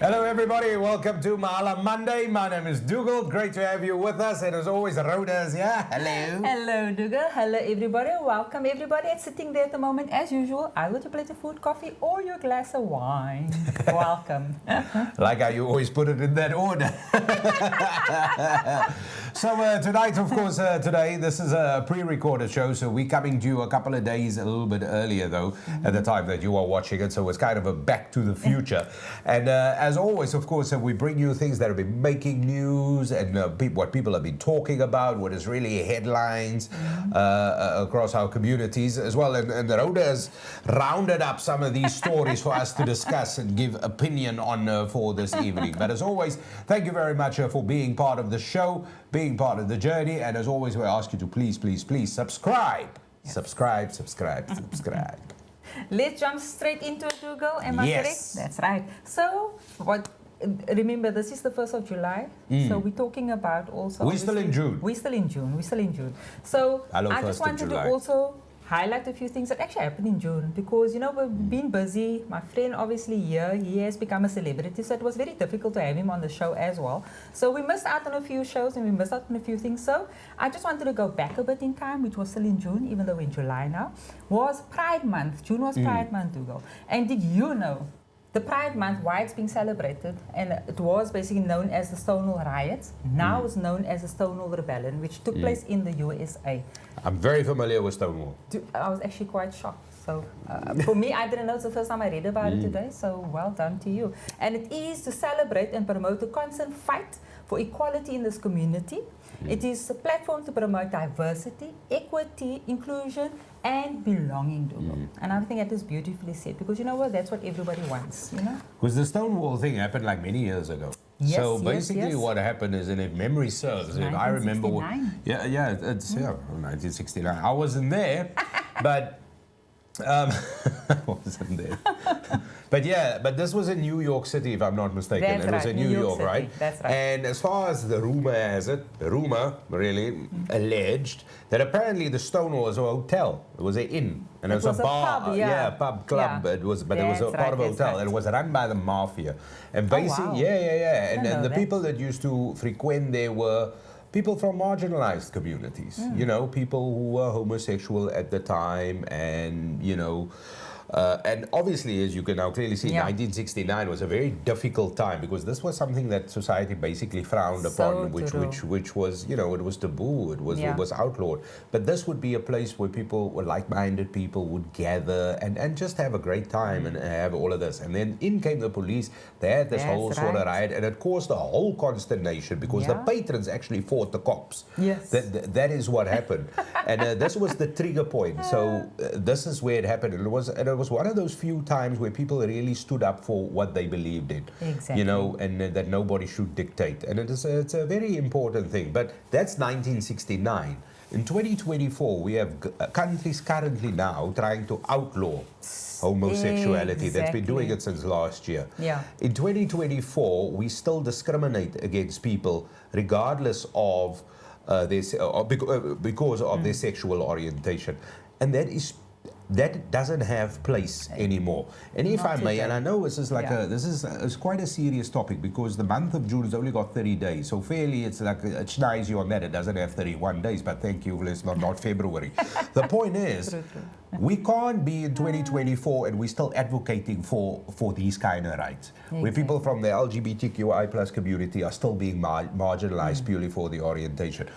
Hello everybody, welcome to MahalaMonday. My name is Dugald, great to have you with us, and as always, Rhoda's here. Hello. Hello Dugald, hello everybody, welcome everybody. It's sitting there at the moment as usual, either with a plate of food, coffee or your glass of wine. Welcome. Like how you always put it in that order. So tonight, of course, today, this is a pre-recorded show, so we're coming to you a couple of days a little bit earlier, though, at the time that you are watching it, so it's kind of a back to the future. And as always, of course, we bring you things that have been making news and what people have been talking about, what is really headlines across our communities as well. And Rhoda has rounded up some of these stories for us to discuss and give opinion on for this evening. But as always, thank you very much for being part of the show, being part of the journey, and as always, we ask you to please subscribe. Yes. Subscribe. Let's jump straight into it, Dugald. Am I correct? Yes. That's right. So, remember, this is the 1st of July. So we're talking about also... We're still in June. We're still in June. So, Hello, I just wanted to also highlight a few things that actually happened in June, because, you know, we've been busy. My friend, obviously, here, he has become a celebrity, so it was very difficult to have him on the show as well. So we missed out on a few shows and we missed out on a few things. So I just wanted to go back a bit in time, which was still in June, even though we're in July now, was Pride Month. June was Pride Month, Dugald. And did you know the Pride Month, why it's being celebrated, and it was basically known as the Stonewall Riots, now it's known as the Stonewall Rebellion, which took place in the USA. I'm very familiar with Stonewall. I was actually quite shocked. So for me, I didn't know. It's the first time I read about it today, so well done to you. And it is to celebrate and promote a constant fight for equality in this community. It is a platform to promote diversity, equity, inclusion, and belonging, Dugald. And I think that is beautifully said, because you know what, that's what everybody wants, you know? Because the Stonewall thing happened like many years ago. Yes, so basically what happened is, and if memery serves, if I remember... It's 1969. I wasn't there, but... I wasn't there. But this was in New York City, if I'm not mistaken. That's it was in New York, City. right? That's right. And as far as the rumor has it, alleged, that apparently the Stonewall was a hotel. It was an inn. And it was a bar. Pub, club. Yeah. It was a part of a hotel. And it was run by the mafia. And basically, And the people that used to frequent there were people from marginalized communities, you know, people who were homosexual at the time, and, you know, and obviously, as you can now clearly see, 1969 was a very difficult time, because this was something that society basically frowned upon, which was, you know, it was taboo, it was outlawed. But this would be a place where people were like-minded people would gather and just have a great time and have all of this. And then in came the police. They had this whole sort of riot, and it caused a whole consternation, because the patrons actually fought the cops. Yes. That is what happened. And this was the trigger point. So this is where it happened. It was one of those few times where people really stood up for what they believed in. Exactly. You know, and that nobody should dictate. And it's a very important thing. But that's 1969. In 2024, we have countries currently now trying to outlaw homosexuality. That's been doing it since last year. Yeah. In 2024, we still discriminate against people regardless of because of their sexual orientation. And that doesn't have place anymore. And if I may, and I know this is like it's quite a serious topic, because the month of June has only got 30 days. So fairly, it's like it's nice you on that. It doesn't have 31 days, but thank you, it's not February. The point is, we can't be in 2024 and we're still advocating for these kind of rights. Where people from the LGBTQI plus community are still being marginalized purely for the orientation.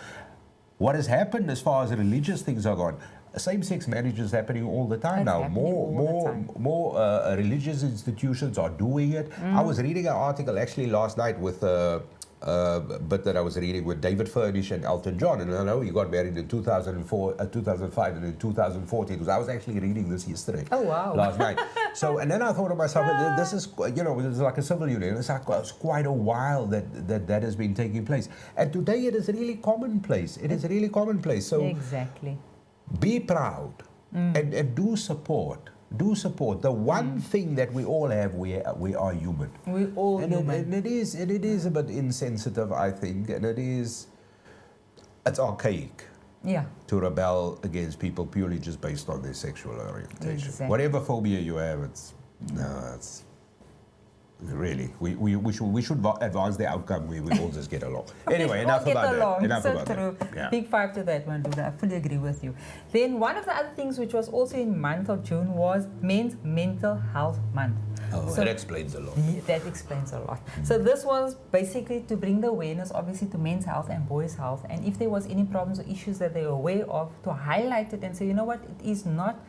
What has happened as far as religious things are gone? Same-sex marriage is happening all the time now. More religious institutions are doing it. I was reading an article actually last night with but that I was reading with David Furnish and Elton John, and I know he got married in 2004, 2005, and in 2014. Because I was actually reading this yesterday. Oh wow! Last night. So, and then I thought to myself, this is, you know, it's like a civil union. It's quite a while that has been taking place, and today it is really commonplace. It is really commonplace. So exactly. Be proud and do support. Do support. The one thing that we all have, we are human. We all human. And it is a bit insensitive, I think, and it's archaic. Yeah. To rebel against people purely just based on their sexual orientation. Exactly. Whatever phobia you have, Really, we should advance the outcome where we all just get along. Anyway, enough get about along. that. Enough So about true. that. Yeah. Big five to that one, Duda. I fully agree with you. Then one of the other things which was also in month of June was Men's Mental Health Month. Oh, So that explains a lot. that explains a lot. So this was basically to bring the awareness, obviously, to men's health and boys' health. And if there was any problems or issues that they were aware of, to highlight it and say, you know what, it is not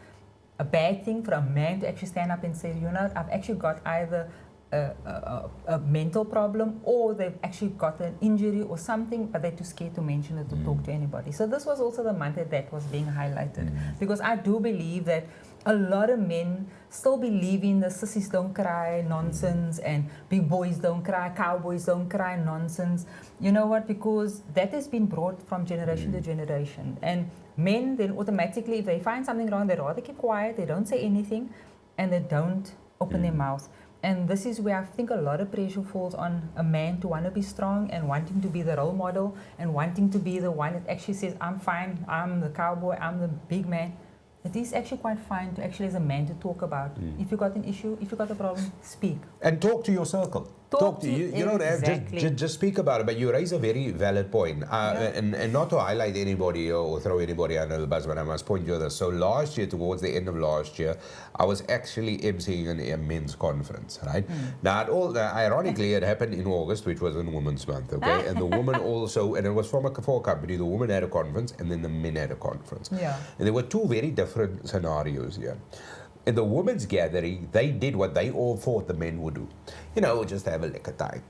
a bad thing for a man to actually stand up and say, you know, I've actually got either a mental problem or they've actually got an injury or something, but they're too scared to mention it, to talk to anybody. So this was also the month that was being highlighted, because I do believe that a lot of men still believe in the sissies don't cry nonsense and big boys don't cry, cowboys don't cry nonsense. You know what? Because that has been brought from generation to generation. And men then automatically, if they find something wrong, they rather keep quiet, they don't say anything, and they don't open their mouth. And this is where I think a lot of pressure falls on a man to want to be strong and wanting to be the role model and wanting to be the one that actually says, I'm fine, I'm the cowboy, I'm the big man. It is actually quite fine to actually, as a man, to talk about. If you got an issue, if you got a problem, speak. And talk to your circle. Talk to you don't have just speak about it. But you raise a very valid point. And not to highlight anybody or throw anybody under the bus, but I must point you to this. So last year, towards the end of last year, I was actually emceeing a men's conference, right? Now, ironically, it happened in August, which was in Women's Month, okay? And the woman also, and it was for a company, the woman had a conference and then the men had a conference. Yeah. And there were two very different scenarios here. In the women's gathering, they did what they all thought the men would do. You know, just have a liquor time,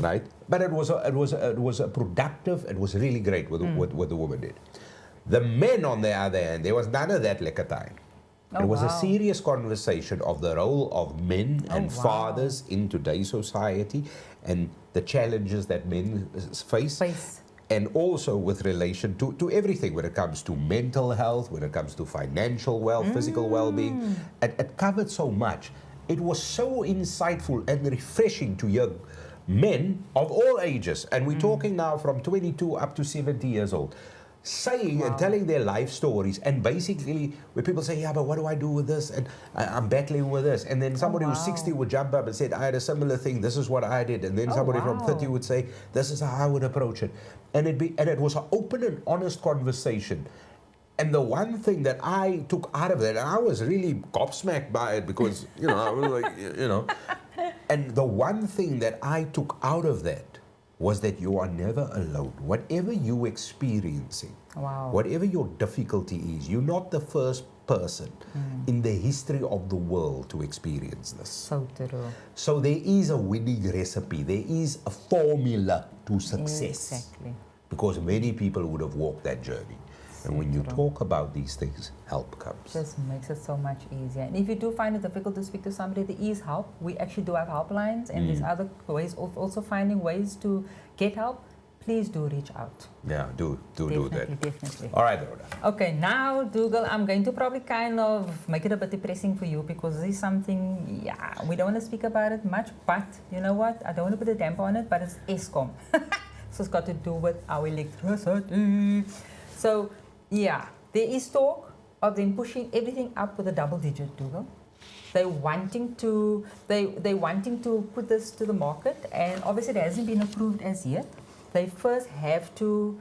right? But it was a productive. It was really great what the woman did. The men, on the other hand, there was none of that liquor time. Oh, it was a wow. serious conversation of the role of men and fathers in today's society and the challenges that men face. And also with relation to everything when it comes to mental health, when it comes to financial wealth, physical well-being. It covered so much. It was so insightful and refreshing to hear men of all ages, and we're talking now from 22 up to 70 years old, saying and telling their life stories, and basically where people say, yeah, but what do I do with this? And I'm battling with this. And then somebody who's 60 would jump up and say, I had a similar thing, this is what I did. And then somebody from 30 would say, this is how I would approach it. And it was an open and honest conversation. And the one thing that I took out of that, and I was really gobsmacked by it because, you know, I was like, you know, and the one thing that I took out of that was that you are never alone. Whatever you're experiencing, whatever your difficulty is, you're not the first person in the history of the world to experience this. So true. So there is a winning recipe. There is a formula to success. Exactly. Because many people would have walked that journey. And when you talk about these things, help comes. Just makes it so much easier. And if you do find it difficult to speak to somebody, there is help. We actually do have helplines, and there's other ways of also finding ways to get help. Please do reach out. Yeah, do that. Definitely. All right, Rhoda. Okay, now, Dugald, I'm going to probably kind of make it a bit depressing for you because this is something, we don't want to speak about it much, but you know what? I don't want to put a damper on it, but it's ESCOM. So it's got to do with our electricity. So, there is talk of them pushing everything up with a double digit, Dugald. They're wanting to put this to the market, and obviously it hasn't been approved as yet. They first have to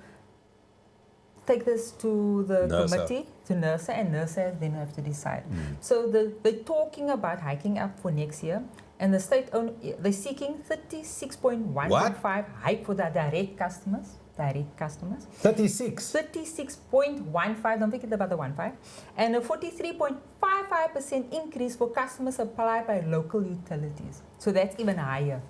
take this to the committee, to NERSA, and NERSA then have to decide. So they're talking about hiking up for next year, and the state they're seeking 36.115 hike for the direct customers. 36.15, don't forget about the 15, and a 43.55% increase for customers supplied by local utilities. So that's even higher.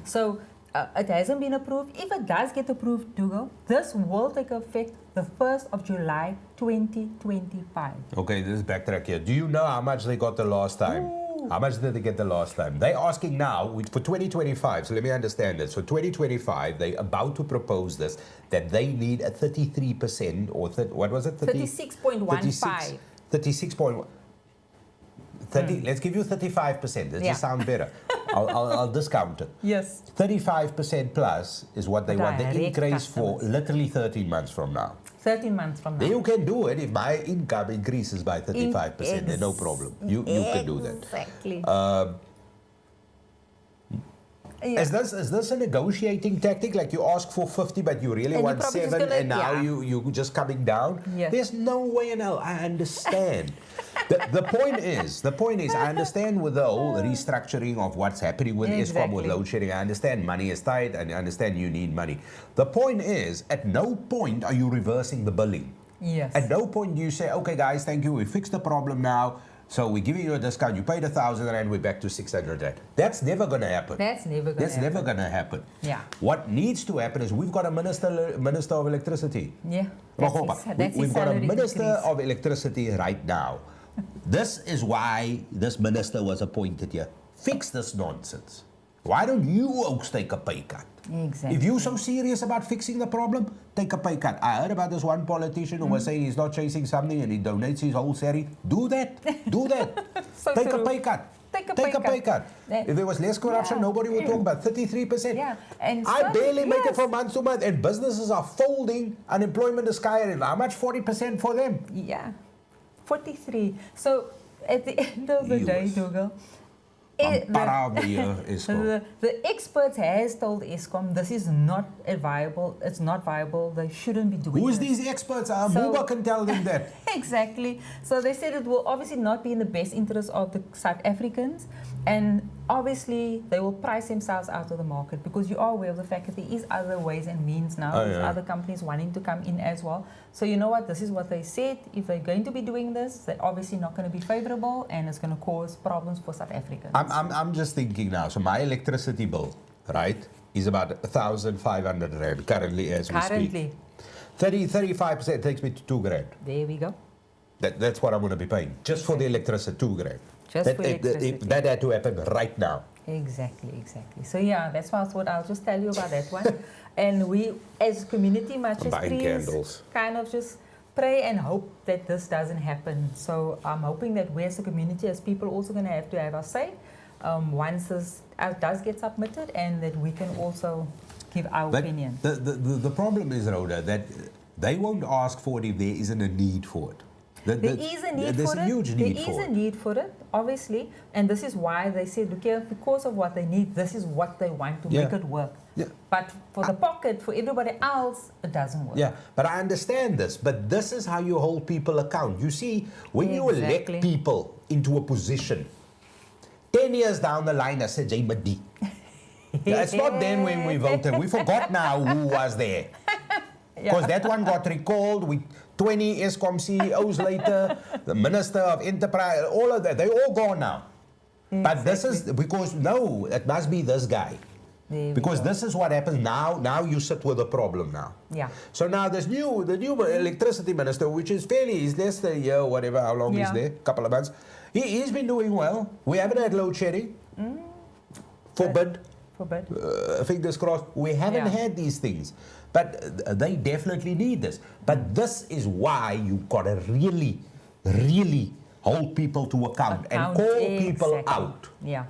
So it hasn't been approved. If it does get approved, Dugald, this will take effect the 1st of July 2025. Okay, this is backtrack here. Do you know how much they got the last time? How much did they get the last time? They're asking now for 2025, so let me understand this. So 2025, they're about to propose this, that they need a 33%, or what was it? 36.15. 30, let's give you 35%. That just sounds better. I'll discount it. Yes. 35% plus is what they want. The increase for literally 13 months from now. 13 months from now. You can do it if my income increases by 35%. There's no problem. You can do that. Exactly. Yeah. Is this a negotiating tactic? Like you ask for 50, but you really And want you're probably just 7, gonna- and now yeah. you just coming down? Yes. There's no way in hell. I understand. The point is, I understand with the whole restructuring of what's happening with Eskom, with Exactly. load shedding. I understand money is tight, and I understand you need money. The point is, at no point are you reversing the billing. Yes. At no point do you say, okay, guys, thank you, we fixed the problem now, so we're giving you a discount. You paid 1,000 rand, we're back to 600 rand. That's never going to happen. That's never going to happen. Never going to happen. Yeah. What needs to happen is we've got a minister of electricity. Yeah. We've got a minister of electricity right now. This is why this minister was appointed here. Fix this nonsense. Why don't you folks take a pay cut? Exactly. If you're so serious about fixing the problem, take a pay cut. I heard about this one politician who was saying he's not chasing something and he donates his whole salary. Do that. Do that. So take true. a pay cut. Take a pay cut. If there was less corruption, Yeah. nobody would talk about 33%. Yeah. And I so- barely make it yes. from month to month, and businesses are folding. Unemployment is skyrocketing. How much? 40% for them. Yeah. 43. So at the end of the day, Yes. Dugald, the experts has told Eskom this is not viable. It's not viable. They shouldn't be doing Who's this. these experts? So- Muba can tell them that. Exactly. So they said it will obviously not be in the best interest of the South Africans, and obviously they will price themselves out of the market, because you are aware of the fact that there is other ways and means now. Oh, There's yeah. other companies wanting to come in as well. So you know what? This is what they said. If they're going to be doing this, they're obviously not going to be favorable, and it's going to cause problems for South Africans. I'm just thinking now. So my electricity bill, right, is about 1,500 rand currently as we speak. 35% takes me to 2 grand. There we go. That's what I'm going to be paying just for the electricity, 2 grand. Just for electricity. That had to happen right now. Exactly. So yeah, that's why I thought I'll just tell you about that one. And we, as a community, must I'm just buying please candles. kind of just pray and hope that this doesn't happen. So I'm hoping that we as a community, as people, also going to have our say once this does get submitted, and that we can also give our But opinion. the problem is, Rhoda, that they won't ask for it if there isn't a need for it. There is a need There's for a it. huge need There for is a it. need for it, obviously, and this is why they said, look here, because of what they need, this is what they want to Yeah. make it work. Yeah. But for the pocket, for everybody else, it doesn't work. Yeah, but I understand this. But this is how you hold people account. You see, when you elect Exactly. people into a position, 10 years down the line, I said, Jay Madi. It's not then when we voted. We forgot now who was there. Because that one got recalled. 20 Eskom CEOs later, the Minister of Enterprise, all of that, they're all gone now. But this is because, no, it must be this guy. There we Because go. this is what happens now. Now you sit with a problem now. Yeah. So now the new electricity minister, which is fairly, he's less than a year, whatever, how long he's Yeah. there, couple of months. He's been doing well. We haven't had load shedding. Forbid. Fingers crossed. We haven't Yeah. had these things. But they definitely need this. But this is why you've got to really, really hold people to account and call people exactly. out. Yeah.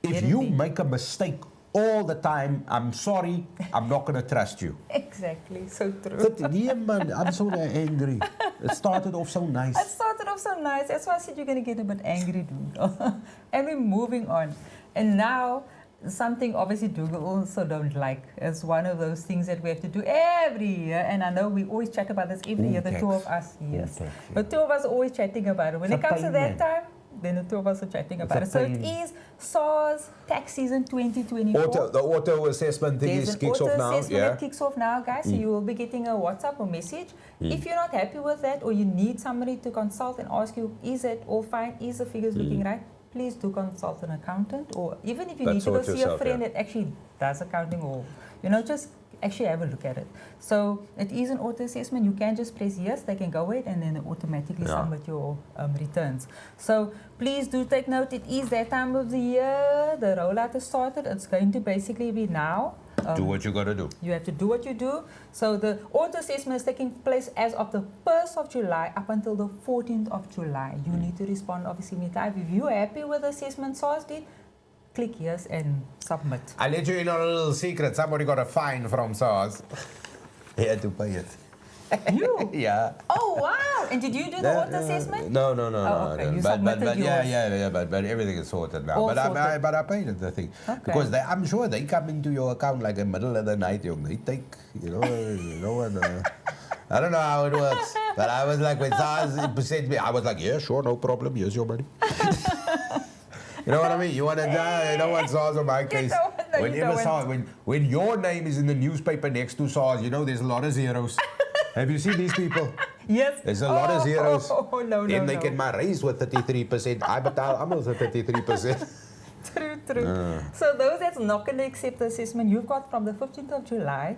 If Let it you be. make a mistake all the time, I'm sorry, I'm not going to trust you. Exactly. So true. Yeah, man, I'm so angry. It started off so It nice. started off so nice. That's why I said you're going to get a bit angry, dude. And we're moving on. And now, something obviously Dugald also don't like. It's one of those things that we have to do every year. And I know we always chat about this every year, the two of us. Yes. tax, The two of us are always chatting about it. When It's it a comes to pain, that man. time, then the two of us are chatting about a it. So it pain. is SARS tax season 2024. The auto assessment thing There's an kicks off now. auto-assessment Yeah. that kicks off now, guys. So you will be getting a WhatsApp or message. If you're not happy with that, or you need somebody to consult and ask you, is it all fine? Is the figures looking right? Please do consult an accountant, or even if you But need to go sort see a yourself, friend yeah. that actually does accounting, or just actually have a look at it. So it is an auto assessment. You can just press yes, they can go ahead, and then automatically Yeah. submit your returns. So please do take note. It is that time of the year. The rollout has started. It's going to basically be now. Do what you got to do. You have to do what you do. So the auto assessment is taking place as of the 1st of July up until the 14th of July. You need to respond, obviously, anytime. If you're happy with the assessment SARS did, click yes and submit. I'll let you in on a little secret. Somebody got a fine from SARS. He had to pay it. You? Yeah. Oh, wow. And did you do the auto assessment? No, Oh, okay. no. You But submitted yeah, yours. but everything is sorted now. All But sorted. I paid the thing Okay. because I'm sure they come into your account like in the middle of the night. They take, and I don't know how it works. But I was like, when SARS sent me, I was like, yeah, sure, no problem. Here's your money. You know what I mean? You want to die? You know what SARS in my case? When your name is in the newspaper next to SARS, there's a lot of zeros. Have you seen these people? Yes. There's a lot of zeros. Oh, no. Then they can my raise with 33%. I betaal almost 33%. True. So those that's not going to accept the assessment, you've got from the 15th of July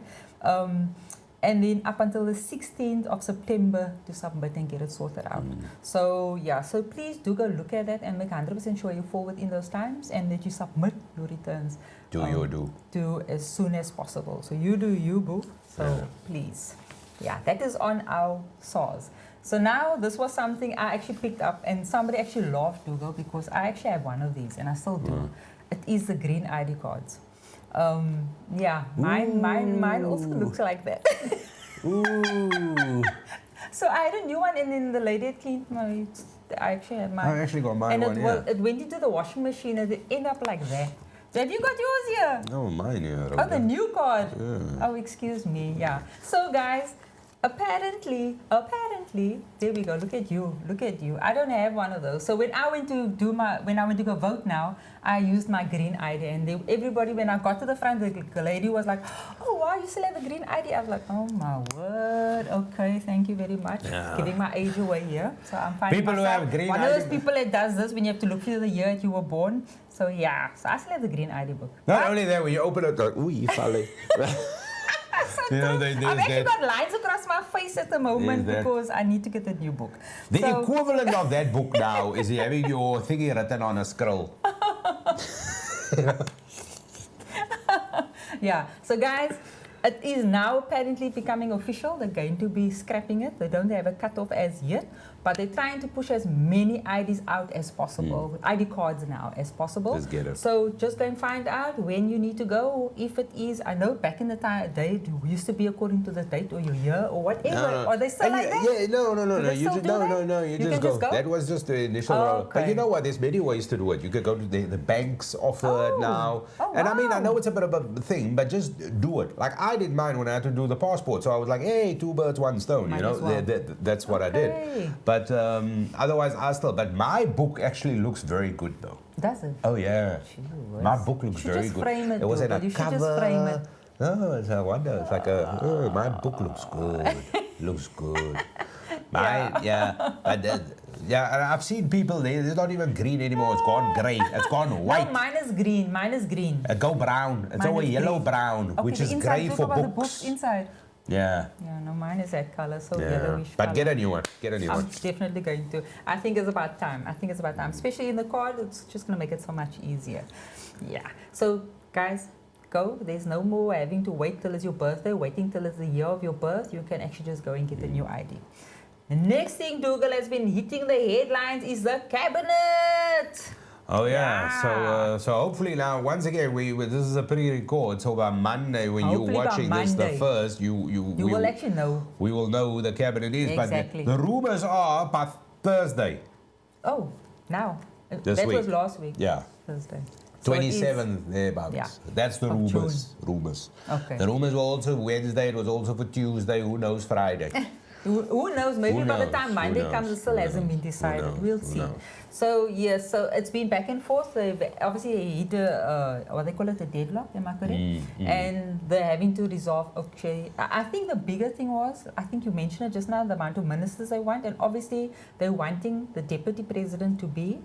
and then up until the 16th of September to submit and get it sorted out. So please do go look at that and make 100% sure you fall within those times and that you submit your returns. Do as soon as possible. So you do you, boo. So please. Yeah, that is on our SARS. So now this was something I actually picked up and somebody actually laughed, Dugald, because I actually have one of these and I still do. It is the green ID cards. Mine also looks like that. Ooh. So I had a new one and then the lady had cleaned my, I actually had mine. I actually got mine and it went into the washing machine and it ended up like that. Have you got yours here? No, mine here. Oh, the new card. Yeah. Oh, excuse me. Yeah. So, guys, apparently, there we go. Look at you. I don't have one of those. So when I went to go vote now, I used my green ID, and everybody, when I got to the front, the lady was like, "Oh wow, you still have a green ID?" I was like, "Oh my word. Okay, thank you very much." Yeah. Giving my age away here. So I'm fine. People who have green one ID. of those people that does this when you have to look through the year that you were born. So yeah, so I still have the green ID book. Not only that, when you open it, like, ooh, you follow. So I've actually got lines across my face at the moment because I need to get a new book. The equivalent of that book now is having your thingy written on a scroll. Yeah. So guys, it is now apparently becoming official. They're going to be scrapping it. They don't have a cutoff as yet, but they're trying to push as many IDs out as possible, ID cards now as possible. Let's get it. So just go and find out when you need to go. If it is, I know back in the day it used to be according to the date or your year or whatever. No. Are they still like that? Yeah, no. they You still just do you can just just go. go? That was just the initial roll. But you know what? There's many ways to do it. You could go to the banks offer it now. Oh, and I mean, I wow. know it's a bit of a thing, but just do it. Like I did mine when I had to do the passport. So I was like, hey, 2 birds, 1 stone. Might as well. That's what I did. But otherwise, But my book actually looks very good, though. Does it? Oh yeah. My book looks very good. Frame it, it was in a you should cover. just frame it. No, it's a wonder. It's like my book looks good. Looks good. But and I've seen people. It's not even green anymore. It's gone grey. It's gone white. No, mine is green. It go brown. It's Mine all is yellow green. brown, Okay, which the is inside, grey talk for about books. the books inside. Yeah. Yeah, no, mine is that color, so Yeah. yellowish But color. get a new one. I'm definitely going to. I think it's about time. Especially in the card, it's just going to make it so much easier. Yeah. So, guys, go. There's no more having to wait till it's your birthday, waiting till it's the year of your birth. You can actually just go and get a new ID. The next thing Dugald has been hitting the headlines is the cabinet. Oh yeah. So hopefully now once again this is a pre-record. So by Monday when Hopefully you're watching this the first, you will actually know. We will know who the cabinet is. Exactly. But the rumors are by Thursday. Oh, now. This that week. was last week. Yeah. Thursday. 27th thereabouts. Yeah. That's the Of rumors. Okay. The rumors were also Wednesday. It was also for Tuesday. Who knows Friday? Who knows? Maybe by the time Monday comes, it still hasn't been decided. We'll see. So yes, so it's been back and forth. They've obviously hit what they call it, a deadlock. Am I correct? And they're having to resolve. Okay, I think the bigger thing was, I think you mentioned it just now, the amount of ministers they want, and obviously they're wanting the deputy president to be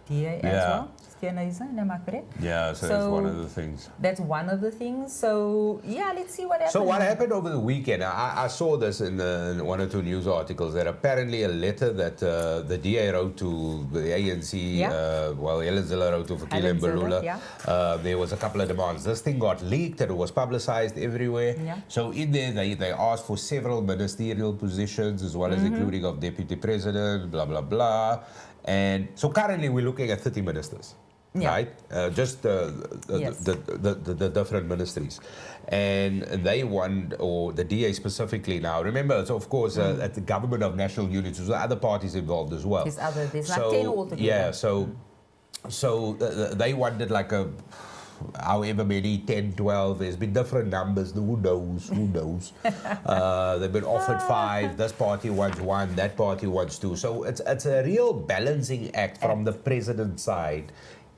DA as well. Am I correct? Yeah, so that's one of the things. That's one of the things. So yeah, let's see what happens. So what happened over the weekend? I saw this in one or two news articles that apparently a letter that the DA wrote to the ANC, Helen Zille wrote to Fikile Helen Zille, Mbalula. There was a couple of demands. This thing got leaked and it was publicized everywhere. Yeah. So in there they asked for several ministerial positions as well as including of deputy president, blah, blah, blah. And so currently we're looking at 30 ministers. right? Just the different ministries. And they won, or the DA specifically now. Remember, so of course, at the Government of National Unity, there's other parties involved as well. There's like 10 altogether. Yeah, so they wanted like however many, 10, 12, there's been different numbers, who knows. They've been offered 5, this party wants 1, that party wants 2. So it's a real balancing act from the president's side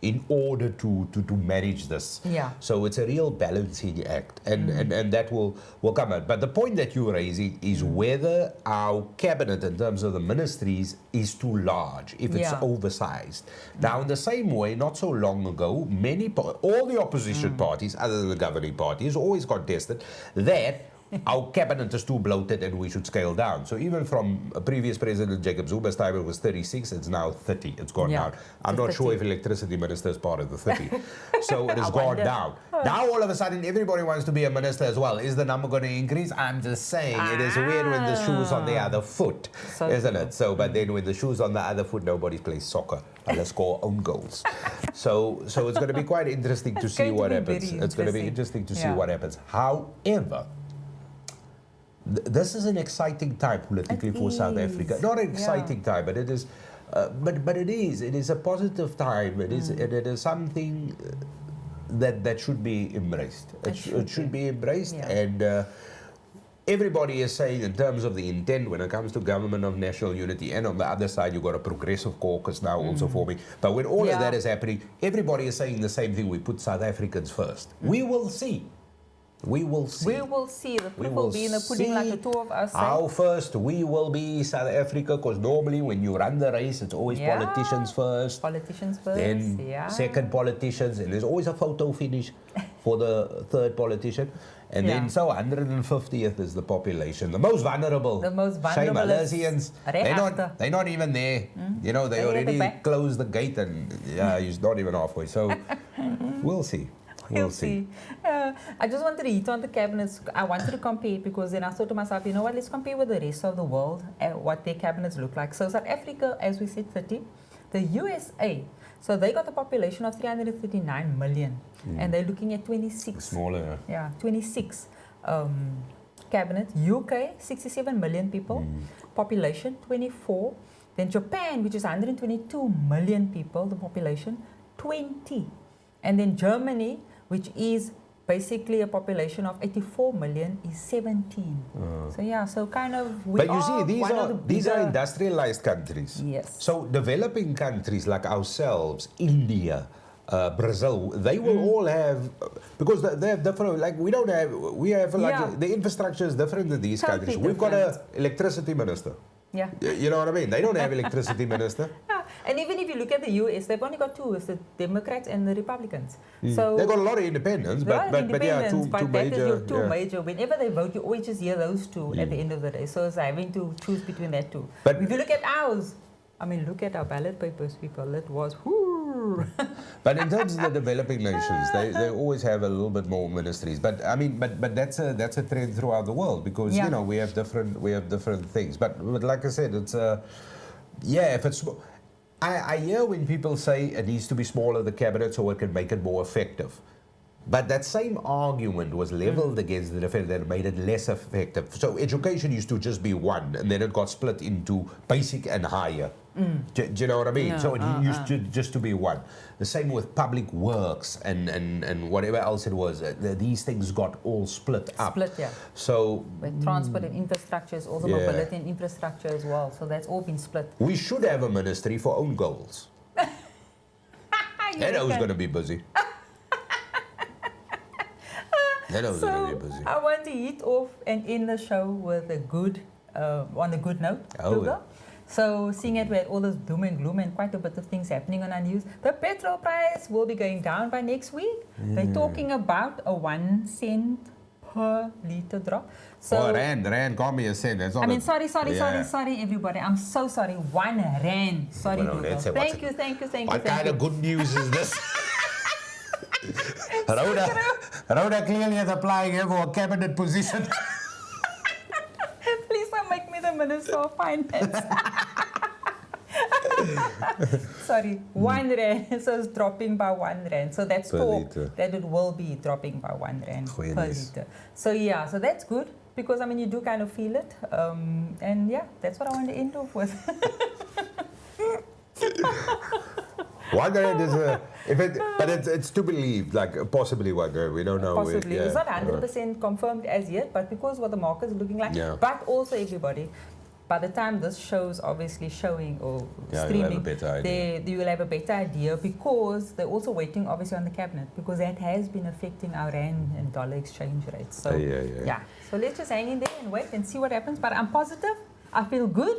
in order to manage this. Yeah. So it's a real balancing act, and that will come out. But the point that you're raising is whether our cabinet, in terms of the ministries, is too large, if it's oversized. Now, in the same way, not so long ago, all the opposition parties, other than the governing party, has always contested that our cabinet is too bloated and we should scale down. So even from previous President Jacob Zuma's time, it was 36, it's now 30. It's gone down. I'm not sure if electricity minister is part of the 30. So it has gone down. Now all of a sudden everybody wants to be a minister as well. Is the number going to increase? I'm just saying it is weird when the shoe's on the other foot, isn't it? So, but then when the shoe's on the other foot, nobody plays soccer. Let's score own goals. So it's going to be quite interesting to see what happens. It's going to be interesting to see what happens. However, this is an exciting time politically for South Africa. Not an exciting time, but it is. But it is. It is a positive time. It is. It is something that should be embraced. It should be embraced, and everybody is saying, in terms of the intent, when it comes to Government of National Unity, and on the other side, you've got a progressive caucus now also forming. But when all of that is happening, everybody is saying the same thing. We put South Africans first. We will see. We will see. We will see. The proof will be in the pudding, like the two of us say. How first we will be South Africa, because normally when you run the race, it's always politicians first. Politicians first, then second politicians, and there's always a photo finish for the third politician. And then so 150th is the population, the most vulnerable. The most vulnerable. Shame, Malaysians, they're not even there. You know, they already closed the gate, and he's not even halfway. So we'll see. We'll see. I just wanted to hit on the cabinets. I wanted to compare, because then I thought to myself, you know what, let's compare with the rest of the world and what their cabinets look like. So South Africa, as we said, 30. The USA, so they got a population of 339 million, and they're looking at 26. Smaller. Yeah, 26 cabinet. UK, 67 million people, population 24. Then Japan, which is 122 million people, the population 20. And then Germany, which is basically a population of 84 million, is 17. So kind of but you see, these are industrialized countries. Yes. So developing countries like ourselves, India, Brazil, they will all have, because they have different, like we have like the infrastructure is different in these countries. We've got an electricity minister. Yeah. You know what I mean? They don't have electricity minister. And even if you look at the US, they've only got two, it's the Democrats and the Republicans. So they've got a lot of independents, but two major. Two major. Whenever they vote, you always just hear those two at the end of the day. So it's having to choose between that two. But if you look at ours, I mean, look at our ballot papers, people. It was But in terms of the developing nations, they always have a little bit more ministries. But I mean, but that's a trend throughout the world, because you know we have different things. But like I said, it's if it's. I hear when people say it needs to be smaller, the cabinet, so it can make it more effective. But that same argument was leveled against the defense that made it less effective. So education used to just be one, and then it got split into basic and higher. Do you know what I mean? So it used to just to be one. The same with public works and whatever else it was. These things got all split up. So with transport and infrastructure, also mobility and infrastructure as well. So that's all been split. We should have a ministry for own goals. And who's going to be busy? I want to hit off and end the show with a good, on a good note. So seeing it, we had all this doom and gloom and quite a bit of things happening on our news. The petrol price will be going down by next week. They're talking about a 1 cent per litre drop. So rand can't be a cent. That's I mean, sorry, everybody. I'm so sorry. 1 rand. Sorry, Google. Thank you. What kind of good news is this? Rhoda clearly is applying here for a cabinet position. Please don't make me the Minister of Finance. Sorry, 1 rand. So it's dropping by 1 rand. So that's Per talk litre. that it will be dropping by 1 rand Goeie per nuus. litre. So yeah, so that's good because I mean you do kind of feel it. And yeah, that's what I want to end off with. 1 rand is but it's to believe, like possibly 1 rand. We don't know. Possibly. Yeah. It's not 100% confirmed as yet, but because what the market's looking like, Yeah. but also everybody, by the time this show's obviously showing or Yeah, you'll streaming, have a better idea. you will have a better idea because they're also waiting obviously on the cabinet because that has been affecting our rand and dollar exchange rates. So Yeah. So let's just hang in there and wait and see what happens. But I'm positive, I feel good,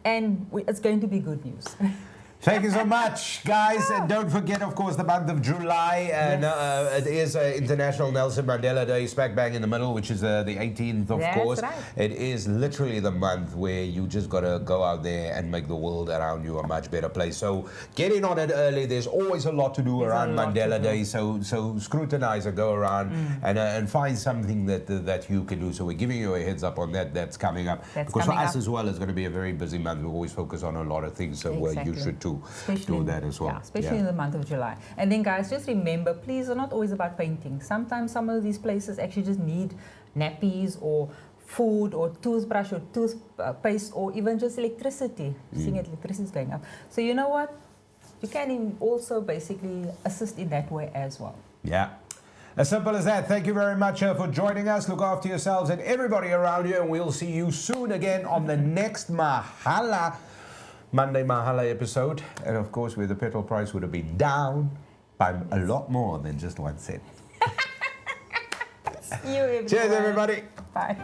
and it's going to be good news. Thank you so much, guys. And don't forget, of course, the month of July. It is International Nelson Mandela Day, smack bang in the middle, which is the 18th, of That's course. right. It is literally the month where you just got to go out there and make the world around you a much better place. So get in on it early. There's always a lot to do There's around a lot to Mandela do. Day. So scrutinize or go around and find something that you can do. So we're giving you a heads up on that. That's coming up. That's because coming for us up. as well, it's going to be a very busy month. We always focus on a lot of things. So you Exactly. should too. Especially Do that as well. Yeah, especially in the month of July. And then guys, just remember, please, it's not always about painting. Sometimes some of these places actually just need nappies or food or toothbrush or toothpaste or even just electricity. Seeing electricity is going up. So you know what? You can also basically assist in that way as well. Yeah. As simple as that. Thank you very much for joining us. Look after yourselves and everybody around you. And we'll see you soon again on the next Monday Mahala episode. And of course, where the petrol price would have been down by a lot more than just 1 cent. See you everyone. Cheers, everybody. Bye.